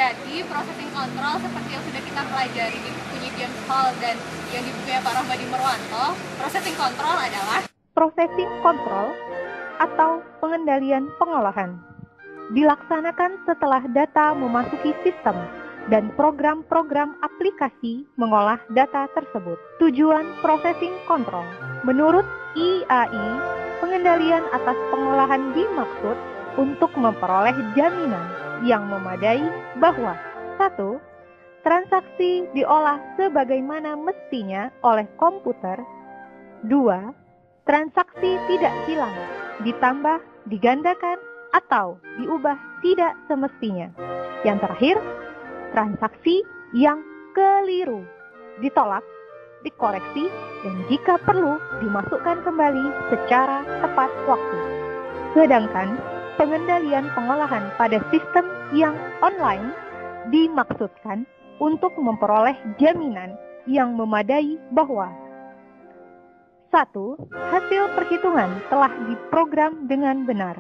Jadi, processing control seperti yang sudah kita pelajari di bukunya James Hall dan yang di bukunya Pak Rahmadi Murwanto, processing control adalah processing control atau pengendalian pengolahan dilaksanakan setelah data memasuki sistem dan program-program aplikasi mengolah data tersebut. Tujuan processing control menurut IAI, pengendalian atas pengolahan dimaksud untuk memperoleh jaminan yang memadai bahwa 1. Transaksi diolah sebagaimana mestinya oleh komputer. 2. Transaksi tidak hilang, ditambah, digandakan, atau diubah tidak semestinya. Yang terakhir, transaksi yang keliru, ditolak, dikoreksi, dan jika perlu dimasukkan kembali secara tepat waktu. Sedangkan pengendalian pengolahan pada sistem yang online dimaksudkan untuk memperoleh jaminan yang memadai bahwa 1. Hasil perhitungan telah diprogram dengan benar.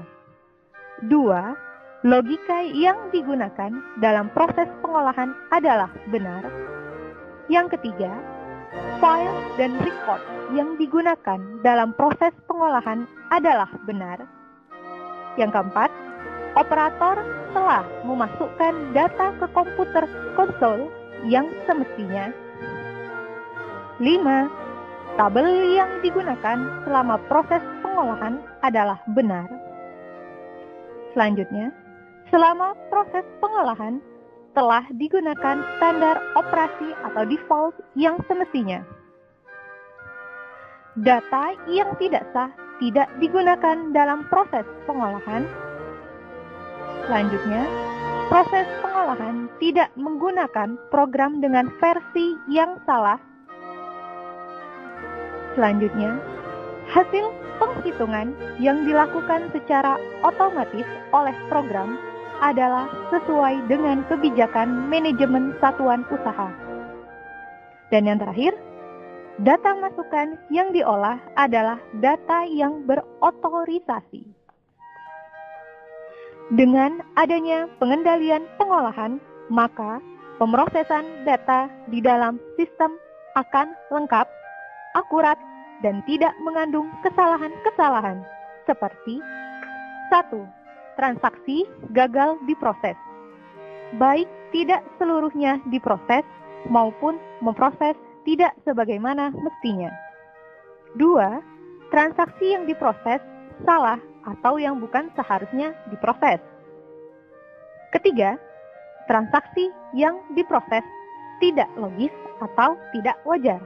2. Logika yang digunakan dalam proses pengolahan adalah benar. Yang ketiga, file dan record yang digunakan dalam proses pengolahan adalah benar. Yang keempat, operator telah memasukkan data ke komputer konsol yang semestinya. 5. Tabel yang digunakan selama proses pengolahan adalah benar. Selanjutnya, selama proses pengolahan telah digunakan standar operasi atau default yang semestinya. Data yang tidak sah tidak digunakan dalam proses pengolahan. Selanjutnya, proses pengolahan tidak menggunakan program dengan versi yang salah. Selanjutnya, hasil penghitungan yang dilakukan secara otomatis oleh program adalah sesuai dengan kebijakan manajemen satuan usaha. Dan yang terakhir, data masukan yang diolah adalah data yang berotorisasi. Dengan adanya pengendalian pengolahan, maka pemrosesan data di dalam sistem akan lengkap, akurat, dan tidak mengandung kesalahan-kesalahan seperti 1. Transaksi gagal diproses, baik tidak seluruhnya diproses maupun memproses tidak sebagaimana mestinya. 2. Transaksi yang diproses salah atau yang bukan seharusnya diproses. Ketiga, transaksi yang diproses tidak logis atau tidak wajar.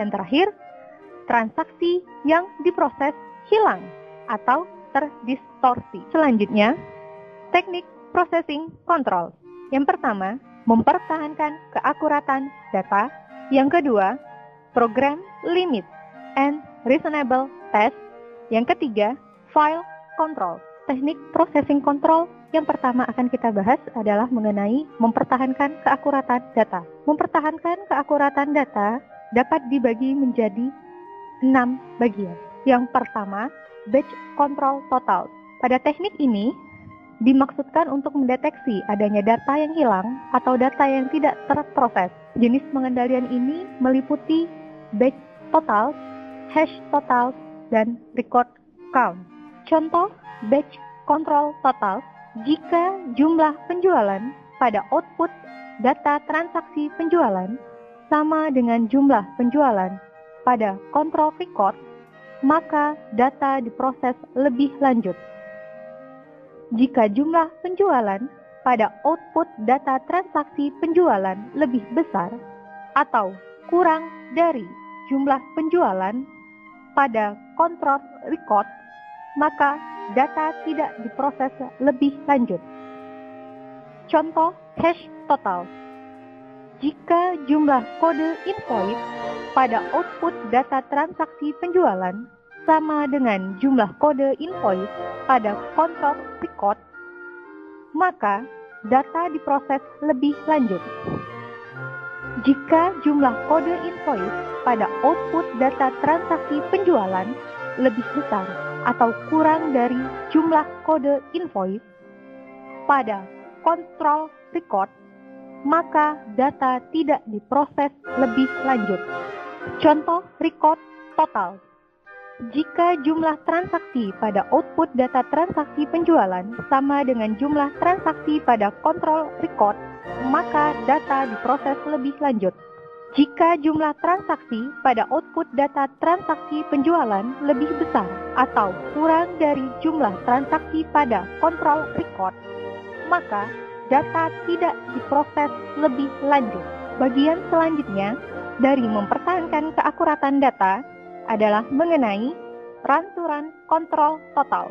Yang terakhir, transaksi yang diproses hilang atau terdistorsi. Selanjutnya, teknik processing control. Yang pertama, mempertahankan keakuratan data. Yang kedua, program limit and reasonable test. Yang ketiga, file control. Teknik processing control yang pertama akan kita bahas adalah mengenai mempertahankan keakuratan data. Mempertahankan keakuratan data dapat dibagi menjadi 6 bagian. Yang pertama, batch control total. Pada teknik ini dimaksudkan untuk mendeteksi adanya data yang hilang atau data yang tidak terproses. Jenis pengendalian ini meliputi batch total, hash total, dan record count. Contoh batch control total, jika jumlah penjualan pada output data transaksi penjualan sama dengan jumlah penjualan pada control record, maka data diproses lebih lanjut. Jika jumlah penjualan pada output data transaksi penjualan lebih besar atau kurang dari jumlah penjualan pada control record, maka data tidak diproses lebih lanjut. Contoh hash total. Jika jumlah kode invoice pada output data transaksi penjualan sama dengan jumlah kode invoice pada control record, maka data diproses lebih lanjut. Jika jumlah kode invoice pada output data transaksi penjualan lebih besar atau kurang dari jumlah kode invoice pada control record, maka data tidak diproses lebih lanjut. Contoh record total. Jika jumlah transaksi pada output data transaksi penjualan sama dengan jumlah transaksi pada control record, maka data diproses lebih lanjut. Jika jumlah transaksi pada output data transaksi penjualan lebih besar atau kurang dari jumlah transaksi pada control record, maka data tidak diproses lebih lanjut. Bagian selanjutnya dari mempertahankan keakuratan data adalah mengenai run-to-run control total.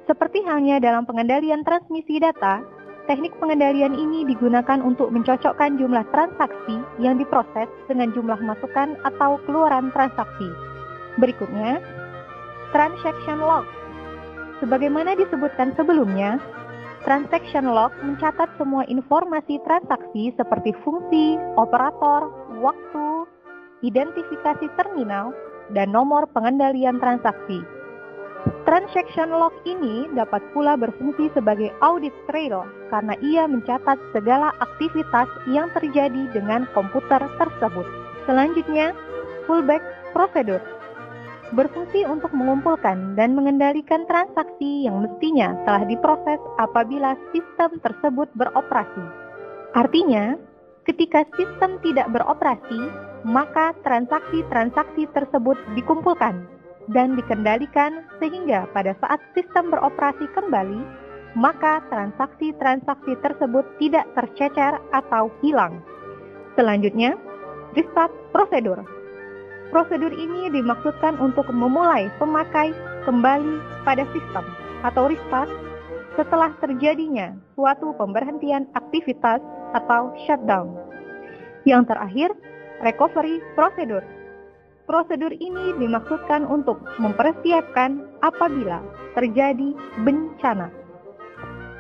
Seperti halnya dalam pengendalian transmisi data, teknik pengendalian ini digunakan untuk mencocokkan jumlah transaksi yang diproses dengan jumlah masukan atau keluaran transaksi. Berikutnya, transaction log. Sebagaimana disebutkan sebelumnya, transaction log mencatat semua informasi transaksi seperti fungsi, operator, waktu, identifikasi terminal, dan nomor pengendalian transaksi. Transaction log ini dapat pula berfungsi sebagai audit trail karena ia mencatat segala aktivitas yang terjadi dengan komputer tersebut. Selanjutnya, fallback procedure berfungsi untuk mengumpulkan dan mengendalikan transaksi yang mestinya telah diproses apabila sistem tersebut beroperasi. Artinya, ketika sistem tidak beroperasi, maka transaksi-transaksi tersebut dikumpulkan dan dikendalikan sehingga pada saat sistem beroperasi kembali, maka transaksi-transaksi tersebut tidak tercecer atau hilang. Selanjutnya, restart prosedur. Prosedur ini dimaksudkan untuk memulai pemakai kembali pada sistem atau restart setelah terjadinya suatu pemberhentian aktivitas atau shutdown. Yang terakhir, recovery prosedur. Prosedur ini dimaksudkan untuk mempersiapkan apabila terjadi bencana.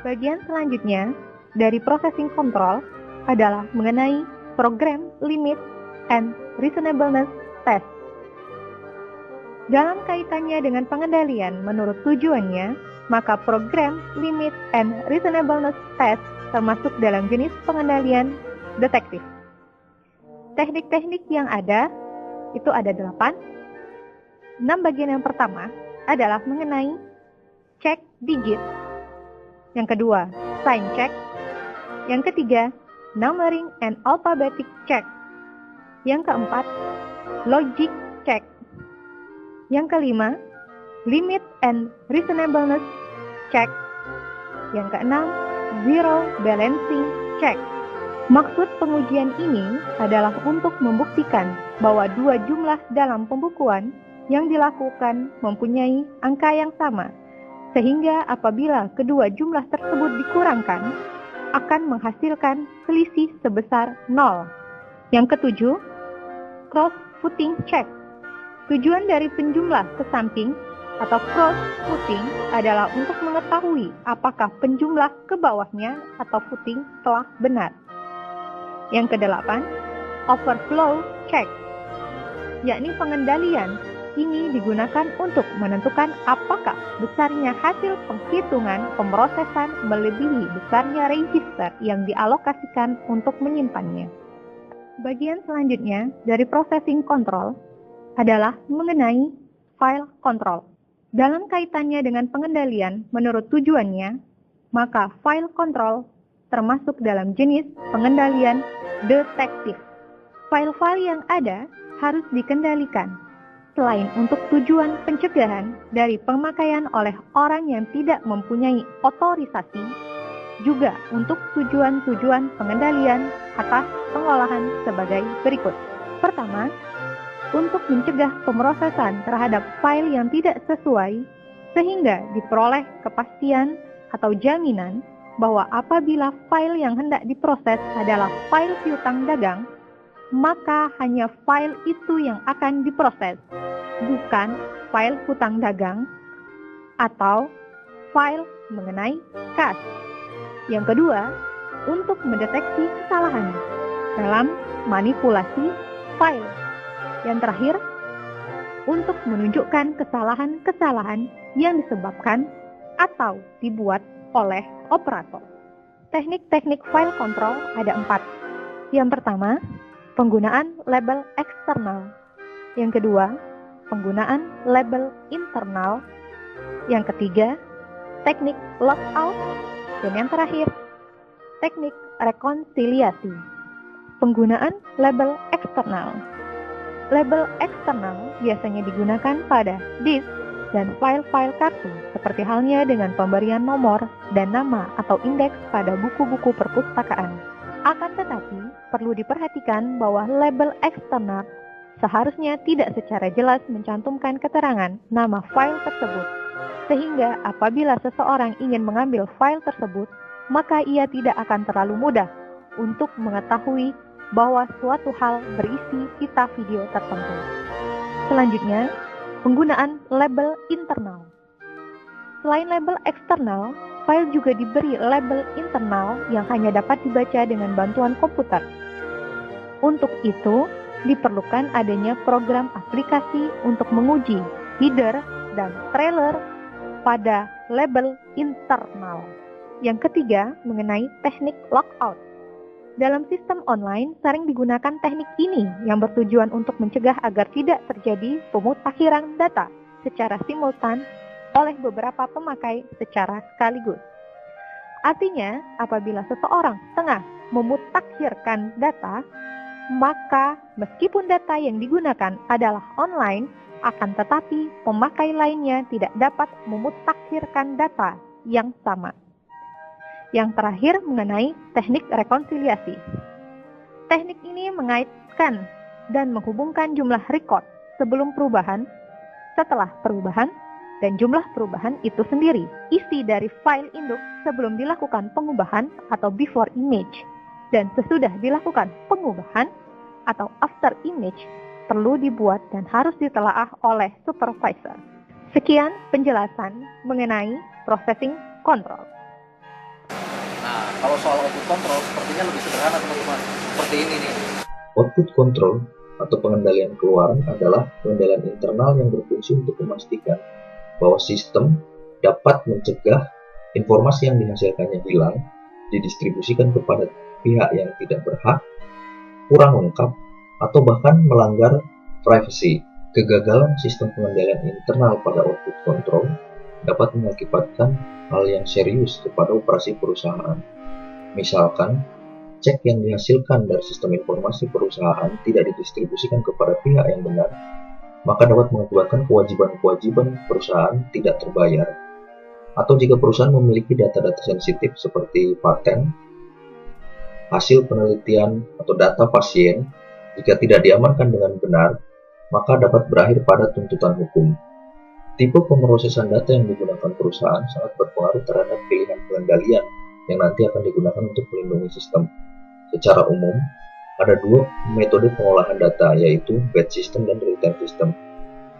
Bagian selanjutnya dari processing control adalah mengenai program limit and reasonableness test. Dalam kaitannya dengan pengendalian menurut tujuannya, maka program limit and reasonableness test termasuk dalam jenis pengendalian detektif. Teknik-teknik yang ada itu ada 8. 6 bagian yang pertama adalah mengenai check digit. Yang kedua, sign check. Yang ketiga, numbering and alphabetic check. Yang keempat, logic check. Yang kelima, limit and reasonableness check. Yang keenam, zero balancing check. Maksud pengujian ini adalah untuk membuktikan bahwa dua jumlah dalam pembukuan yang dilakukan mempunyai angka yang sama, sehingga apabila kedua jumlah tersebut dikurangkan, akan menghasilkan selisih sebesar 0. Yang ketujuh, cross-footing check. Tujuan dari penjumlah ke samping atau cross-footing adalah untuk mengetahui apakah penjumlah ke bawahnya atau footing telah benar. Yang kedelapan, overflow check, yakni pengendalian ini digunakan untuk menentukan apakah besarnya hasil penghitungan pemrosesan melebihi besarnya register yang dialokasikan untuk menyimpannya. Bagian selanjutnya dari processing control adalah mengenai file control. Dalam kaitannya dengan pengendalian menurut tujuannya, maka file control termasuk dalam jenis pengendalian detektif. File-file yang ada harus dikendalikan, selain untuk tujuan pencegahan dari pemakaian oleh orang yang tidak mempunyai otorisasi, juga untuk tujuan-tujuan pengendalian atas pengolahan sebagai berikut. Pertama, untuk mencegah pemrosesan terhadap file yang tidak sesuai, sehingga diperoleh kepastian atau jaminan bahwa apabila file yang hendak diproses adalah file piutang dagang, maka hanya file itu yang akan diproses, bukan file hutang dagang atau file mengenai kas. Yang kedua, untuk mendeteksi kesalahan dalam manipulasi file. Yang terakhir, untuk menunjukkan kesalahan-kesalahan yang disebabkan atau dibuat oleh operator. Teknik-teknik file control ada 4. Yang pertama, penggunaan label eksternal. Yang kedua, penggunaan label internal. Yang ketiga, teknik logout. Dan yang terakhir, teknik rekonsiliasi. Penggunaan label eksternal. Label eksternal biasanya digunakan pada disk dan file-file kartu, seperti halnya dengan pemberian nomor dan nama atau indeks pada buku-buku perpustakaan. Akan tetapi, perlu diperhatikan bahwa label eksternal seharusnya tidak secara jelas mencantumkan keterangan nama file tersebut, sehingga apabila seseorang ingin mengambil file tersebut, maka ia tidak akan terlalu mudah untuk mengetahui bahwa suatu hal berisi pita video tertentu. Selanjutnya, penggunaan label internal. Selain label eksternal, file juga diberi label internal yang hanya dapat dibaca dengan bantuan komputer. Untuk itu, diperlukan adanya program aplikasi untuk menguji header dan trailer pada label internal. Yang ketiga, mengenai teknik logout. Dalam sistem online, sering digunakan teknik ini yang bertujuan untuk mencegah agar tidak terjadi pemutakhiran data secara simultan oleh beberapa pemakai secara sekaligus. Artinya, apabila seseorang tengah memutakhirkan data, maka meskipun data yang digunakan adalah online, akan tetapi pemakai lainnya tidak dapat memutakhirkan data yang sama. Yang terakhir mengenai teknik rekonsiliasi. Teknik ini mengaitkan dan menghubungkan jumlah record sebelum perubahan, setelah perubahan, dan jumlah perubahan itu sendiri. Isi dari file induk sebelum dilakukan pengubahan atau before image, dan sesudah dilakukan pengubahan atau after image perlu dibuat dan harus ditelaah oleh supervisor. Sekian penjelasan mengenai processing control. Nah, kalau soal output control sepertinya lebih sederhana teman-teman. Seperti ini nih. Output control atau pengendalian keluaran adalah pengendalian internal yang berfungsi untuk memastikan bahwa sistem dapat mencegah informasi yang dihasilkannya hilang, didistribusikan kepada pihak yang tidak berhak, kurang lengkap, atau bahkan melanggar privasi. Kegagalan sistem pengendalian internal pada output control dapat mengakibatkan hal yang serius kepada operasi perusahaan. Misalkan, cek yang dihasilkan dari sistem informasi perusahaan tidak didistribusikan kepada pihak yang benar, maka dapat mengakibatkan kewajiban-kewajiban perusahaan tidak terbayar. Atau jika perusahaan memiliki data-data sensitif seperti paten, hasil penelitian, atau data pasien, jika tidak diamankan dengan benar, maka dapat berakhir pada tuntutan hukum. Tipe pemrosesan data yang digunakan perusahaan sangat berpengaruh terhadap pilihan pengendalian yang nanti akan digunakan untuk melindungi sistem. Secara umum, ada dua metode pengolahan data, yaitu batch system dan real-time system.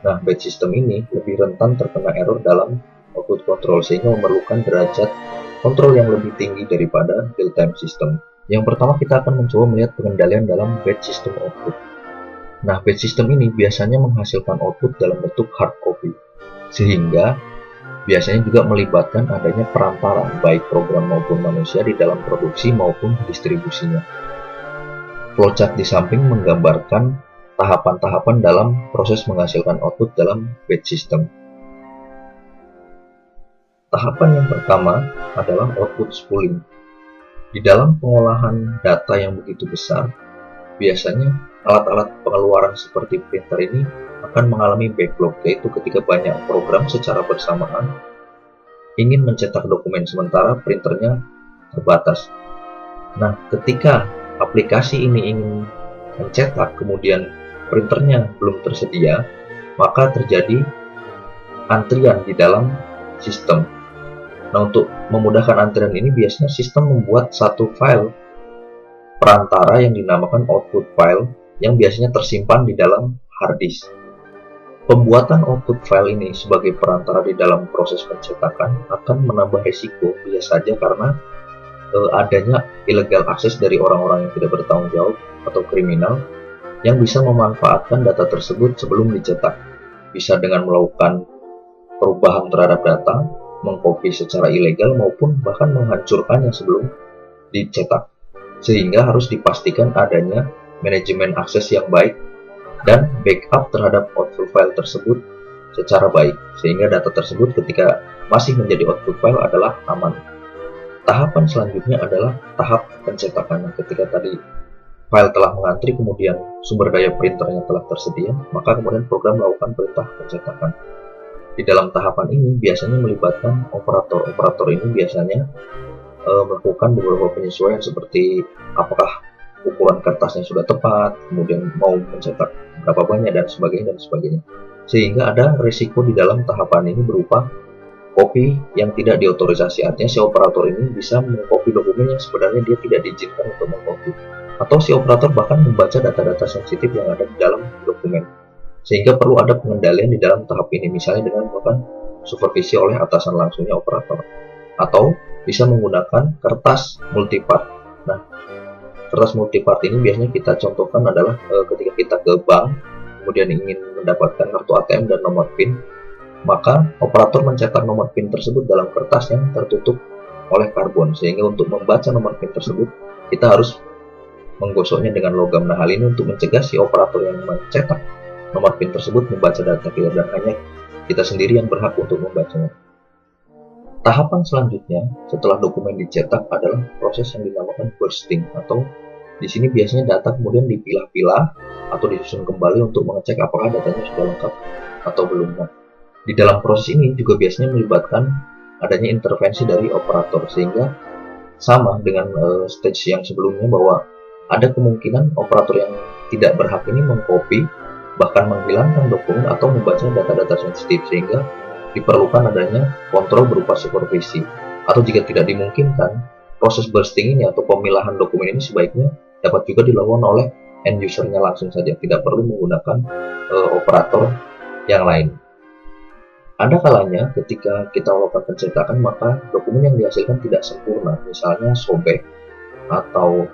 Nah, batch system ini lebih rentan terkena error dalam output control, sehingga memerlukan derajat kontrol yang lebih tinggi daripada real-time system. Yang pertama, kita akan mencoba melihat pengendalian dalam batch system output. Nah, batch system ini biasanya menghasilkan output dalam bentuk hard copy, sehingga biasanya juga melibatkan adanya perantara baik program maupun manusia di dalam produksi maupun distribusinya. Flowchart di samping menggambarkan tahapan-tahapan dalam proses menghasilkan output dalam batch system. Tahapan yang pertama adalah output spooling. Di dalam pengolahan data yang begitu besar, biasanya alat-alat pengeluaran seperti printer ini akan mengalami backlog, yaitu ketika banyak program secara bersamaan ingin mencetak dokumen sementara printernya terbatas. Nah, ketika aplikasi ini ingin mencetak kemudian printernya belum tersedia, maka terjadi antrian di dalam sistem. Nah, untuk memudahkan antrian ini biasanya sistem membuat satu file perantara yang dinamakan output file yang biasanya tersimpan di dalam hard disk. Pembuatan output file ini sebagai perantara di dalam proses pencetakan akan menambah risiko, bisa saja karena adanya illegal access dari orang-orang yang tidak bertanggung jawab atau kriminal yang bisa memanfaatkan data tersebut sebelum dicetak. Bisa dengan melakukan perubahan terhadap data, mengcopy secara ilegal maupun bahkan menghancurkannya sebelum dicetak, sehingga harus dipastikan adanya manajemen akses yang baik dan backup terhadap output file tersebut secara baik, sehingga data tersebut ketika masih menjadi output file adalah aman. Tahapan selanjutnya adalah tahap pencetakan. Ketika tadi file telah mengantri, kemudian sumber daya printernya telah tersedia, maka kemudian program melakukan perintah pencetakan. Di dalam tahapan ini biasanya melibatkan operator. Operator ini biasanya melakukan beberapa penyesuaian seperti apakah ukuran kertasnya sudah tepat, kemudian mau mencetak berapa banyak dan sebagainya. Sehingga ada risiko di dalam tahapan ini berupa copy yang tidak diotorisasi. Artinya si operator ini bisa mengcopy dokumen yang sebenarnya dia tidak diizinkan untuk mengcopy. Atau si operator bahkan membaca data-data sensitif yang ada di dalam dokumen. Sehingga perlu ada pengendalian di dalam tahap ini, misalnya dengan melakukan supervisi oleh atasan langsungnya operator. Atau bisa menggunakan kertas multipart. Nah, kertas multipart ini biasanya kita contohkan adalah ketika kita ke bank, kemudian ingin mendapatkan kartu ATM dan nomor PIN, maka operator mencetak nomor PIN tersebut dalam kertas yang tertutup oleh karbon, sehingga untuk membaca nomor PIN tersebut kita harus menggosoknya dengan logam. Nah, hal ini untuk mencegah si operator yang mencetak nomor PIN tersebut membaca data kita, dan hanya kita sendiri yang berhak untuk membacanya. Tahapan selanjutnya setelah dokumen dicetak adalah proses yang dinamakan bursting, atau di sini biasanya data kemudian dipilah-pilah atau disusun kembali untuk mengecek apakah datanya sudah lengkap atau belum. Nah, di dalam proses ini juga biasanya melibatkan adanya intervensi dari operator, sehingga sama dengan stage yang sebelumnya bahwa ada kemungkinan operator yang tidak berhak ini mengcopy, bahkan menghilangkan dokumen atau membaca data-data sensitif, sehingga diperlukan adanya kontrol berupa supervisi. Atau jika tidak dimungkinkan, proses bursting ini atau pemilahan dokumen ini sebaiknya dapat juga dilakukan oleh end usernya langsung saja, tidak perlu menggunakan operator yang lain. Ada kalanya ketika kita melakukan pencetakan, maka dokumen yang dihasilkan tidak sempurna, misalnya sobek atau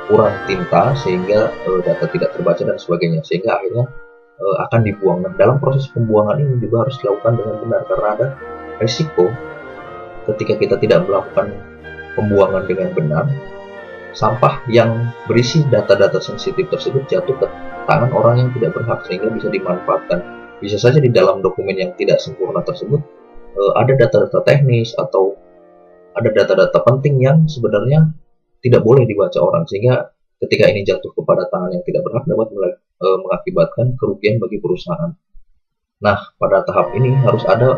kurang tinta sehingga data tidak terbaca dan sebagainya, sehingga akhirnya akan dibuang. Nah, dalam proses pembuangan ini juga harus dilakukan dengan benar, karena ada risiko ketika kita tidak melakukan pembuangan dengan benar, sampah yang berisi data-data sensitif tersebut jatuh ke tangan orang yang tidak berhak, sehingga bisa dimanfaatkan. Bisa saja di dalam dokumen yang tidak sempurna tersebut ada data-data teknis atau ada data-data penting yang sebenarnya tidak boleh dibaca orang, sehingga ketika ini jatuh kepada tangan yang tidak berhak dapat mengakibatkan kerugian bagi perusahaan. Nah, pada tahap ini harus ada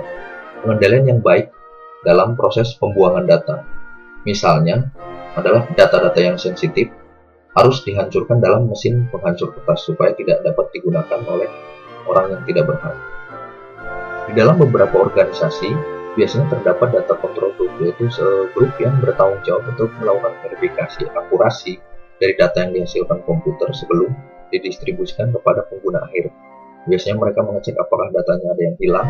pengendalian yang baik dalam proses pembuangan data. Misalnya adalah data-data yang sensitif harus dihancurkan dalam mesin penghancur kertas supaya tidak dapat digunakan oleh orang yang tidak berhak. Di dalam beberapa organisasi biasanya terdapat data control group, yaitu grup yang bertanggung jawab untuk melakukan verifikasi akurasi dari data yang dihasilkan komputer sebelum didistribusikan kepada pengguna akhir. Biasanya mereka mengecek apakah datanya ada yang hilang,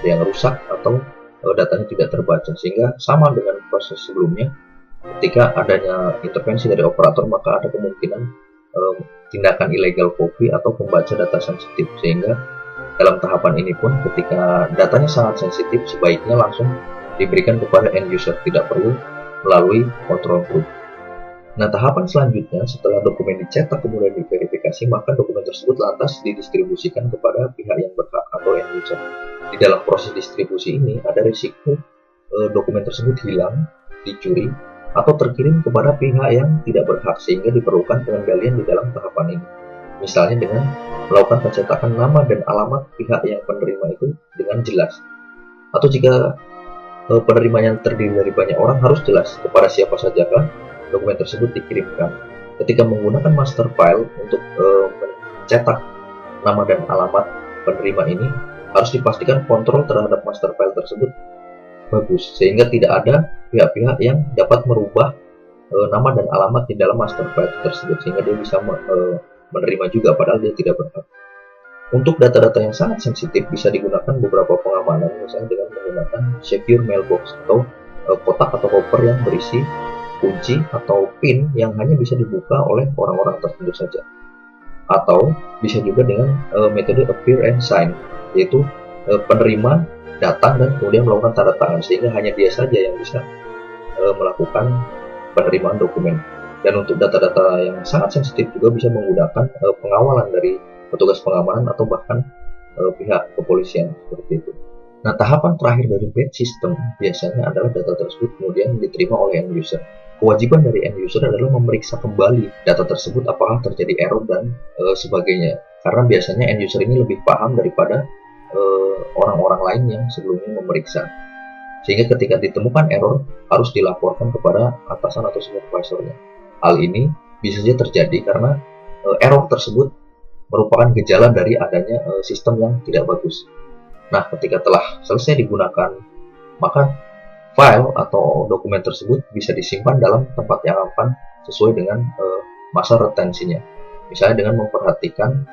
ada yang rusak, atau datanya tidak terbaca, sehingga sama dengan proses sebelumnya. Ketika adanya intervensi dari operator, maka ada kemungkinan tindakan ilegal copy atau pembaca data sensitif, sehingga dalam tahapan ini pun ketika datanya sangat sensitif sebaiknya langsung diberikan kepada end user, tidak perlu melalui control group. Nah, tahapan selanjutnya setelah dokumen dicetak kemudian diverifikasi, maka dokumen tersebut lantas didistribusikan kepada pihak yang berhak atau end user. Di dalam proses distribusi ini ada risiko dokumen tersebut hilang, dicuri, atau terkirim kepada pihak yang tidak berhak, sehingga diperlukan pengendalian di dalam tahapan ini. Misalnya dengan melakukan pencetakan nama dan alamat pihak yang penerima itu dengan jelas. Atau jika penerima yang terdiri dari banyak orang, harus jelas kepada siapa saja kan dokumen tersebut dikirimkan. Ketika menggunakan master file untuk mencetak nama dan alamat penerima ini, harus dipastikan kontrol terhadap master file tersebut bagus, sehingga tidak ada pihak-pihak yang dapat merubah nama dan alamat di dalam master file tersebut, sehingga dia bisa menerima juga padahal dia tidak berhak. Untuk data-data yang sangat sensitif bisa digunakan beberapa pengamanan, misalnya dengan menggunakan secure mailbox atau kotak atau koper yang berisi kunci atau PIN yang hanya bisa dibuka oleh orang-orang tertentu saja. Atau bisa juga dengan metode appear and sign, yaitu penerima datang dan kemudian melakukan tanda tangan, sehingga hanya dia saja yang bisa melakukan penerimaan dokumen. Dan untuk data-data yang sangat sensitif juga bisa menggunakan pengawalan dari petugas pengamanan atau bahkan pihak kepolisian seperti itu. Nah, tahapan terakhir dari batch system biasanya adalah data tersebut kemudian diterima oleh end user. Kewajiban dari end user adalah memeriksa kembali data tersebut apakah terjadi error dan sebagainya. Karena biasanya end user ini lebih paham daripada orang-orang lain yang sebelumnya memeriksa. Sehingga ketika ditemukan error harus dilaporkan kepada atasan atau supervisornya. Hal ini bisa saja terjadi karena error tersebut merupakan gejala dari adanya sistem yang tidak bagus. Nah, ketika telah selesai digunakan, maka file atau dokumen tersebut bisa disimpan dalam tempat yang aman sesuai dengan masa retensinya. Misalnya dengan memperhatikan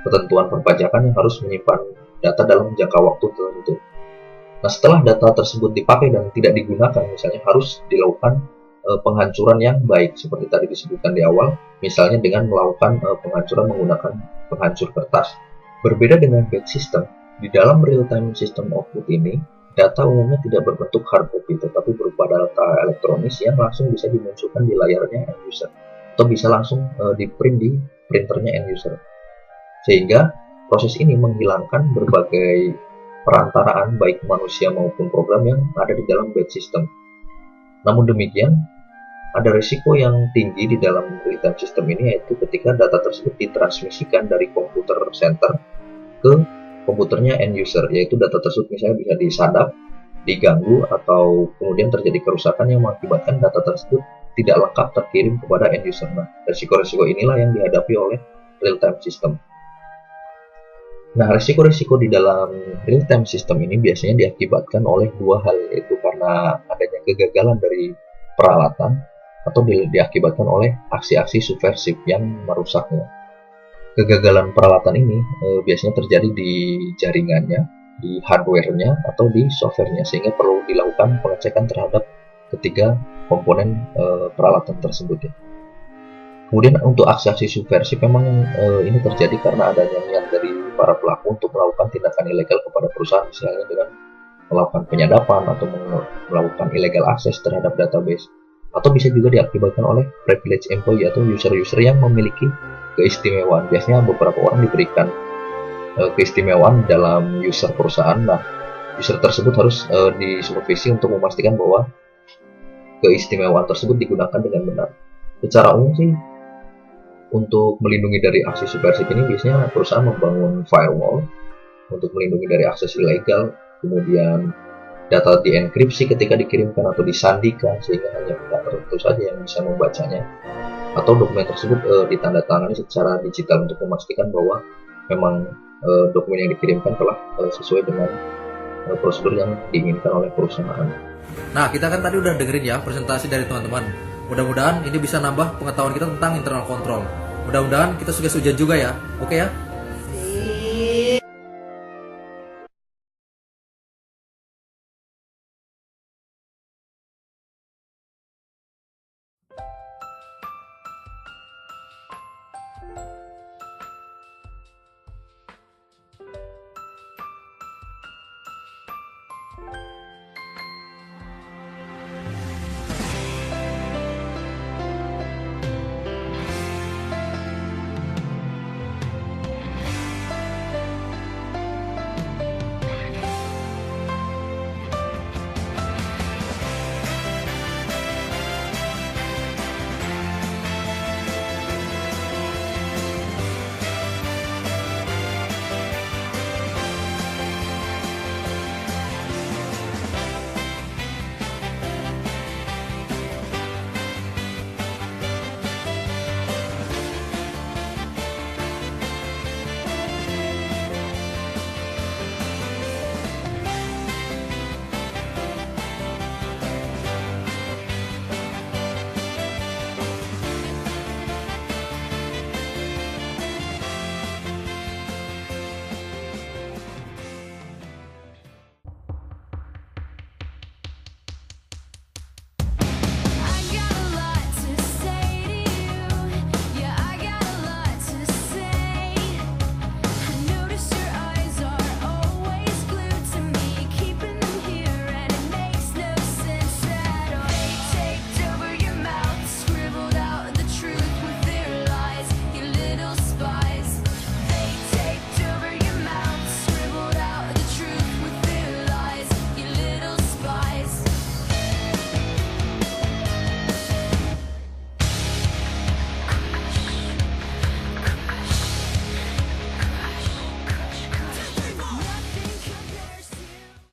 ketentuan perpajakan yang harus menyimpan data dalam jangka waktu tertentu. Nah, setelah data tersebut dipakai dan tidak digunakan, misalnya harus dilakukan penghancuran yang baik seperti tadi disebutkan di awal, misalnya dengan melakukan penghancuran menggunakan penghancur kertas. Berbeda dengan batch system, di dalam real-time system output ini, data umumnya tidak berbentuk hard copy, tetapi berupa data elektronis yang langsung bisa dimunculkan di layarnya end user, atau bisa langsung di-print di printernya end user. Sehingga proses ini menghilangkan berbagai perantaraan baik manusia maupun program yang ada di dalam batch system. Namun demikian, ada risiko yang tinggi di dalam real-time system ini, yaitu ketika data tersebut ditransmisikan dari komputer center ke komputernya end user, yaitu data tersebut misalnya bisa disadap, diganggu, atau kemudian terjadi kerusakan yang mengakibatkan data tersebut tidak lengkap terkirim kepada end user. Nah, risiko-risiko inilah yang dihadapi oleh real-time system. Nah, risiko-risiko di dalam real-time system ini biasanya diakibatkan oleh dua hal, yaitu karena adanya kegagalan dari peralatan atau diakibatkan oleh aksi-aksi subversif yang merusaknya. Kegagalan peralatan ini biasanya terjadi di jaringannya, di hardware-nya, atau di software-nya, sehingga perlu dilakukan pengecekan terhadap ketiga komponen peralatan tersebut ya. Kemudian untuk aksi-aksi subversif memang ini terjadi karena adanya niat dari para pelaku untuk melakukan tindakan ilegal kepada perusahaan, misalnya dengan melakukan penyadapan atau melakukan illegal akses terhadap database, atau bisa juga diakibatkan oleh privileged employee atau user-user yang memiliki keistimewaan. Biasanya beberapa orang diberikan keistimewaan dalam user perusahaan. Nah, user tersebut harus disupervisi untuk memastikan bahwa keistimewaan tersebut digunakan dengan benar. Secara umum sih, untuk melindungi dari aksi subversif ini biasanya perusahaan membangun firewall untuk melindungi dari akses ilegal, kemudian data dienkripsi ketika dikirimkan atau disandikan sehingga hanya pihak tertentu saja yang bisa membacanya, atau dokumen tersebut ditandatangani secara digital untuk memastikan bahwa memang dokumen yang dikirimkan telah sesuai dengan prosedur yang diinginkan oleh perusahaan. Nah, kita kan tadi udah dengerin ya presentasi dari teman-teman. Mudah-mudahan ini bisa nambah pengetahuan kita tentang internal control. Mudah-mudahan kita sukses ujian juga ya. Oke ya.